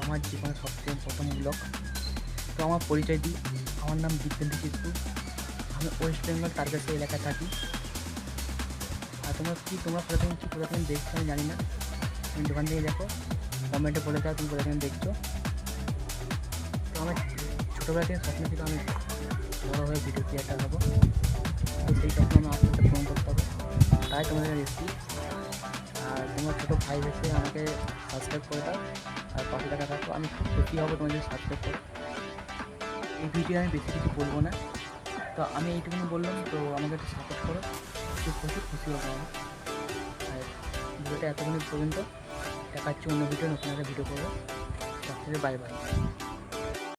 আমার জীবনের সবথেকে প্রথম ব্লগ। তো আমার পরিচয় দিই, আমার নাম দিব্যেন্দু চিত্তু, আমি ওয়েস্ট বেঙ্গল তারকেশ্বর এলাকায় থাকি। আর তোমরা কোথা থেকে দেখছো আমি জানি না, তুমি দোকান থেকে দেখো, কমেন্টে বলে দাও তুমি কোথা থেকে দেখছো। তো আমার ছোটোবেলা থেকে স্বপ্ন ছিল আমি বড়ো হয়ে ভিডিও ক্রিয়েটার হবো। তো সেই স্বপ্ন আমি আস্তে আস্তে পূরণ করতে হবে, তাই তোমাদের এসেছি। আর তোমার ছোটো ভাই এসে আমাকে সাবস্ক্রাইব করে দাও আর পাশে টাকা থাকো, আমি খুব খুশি হবো তোমাদের সাবস্ক্রাইব করে। এই ভিডিও আমি বেশি কিছু বলবো না, তো আমি এইটুকুনি বললাম, তো আমাকে একটু সাপোর্ট করো, একটু খুশি হবো আমি। আর ভিডিওটা এতক্ষণ পর্যন্ত, দেখা হচ্ছে অন্য ভিডিও, নতুন একটা ভিডিও করবো। তার বাই বাই।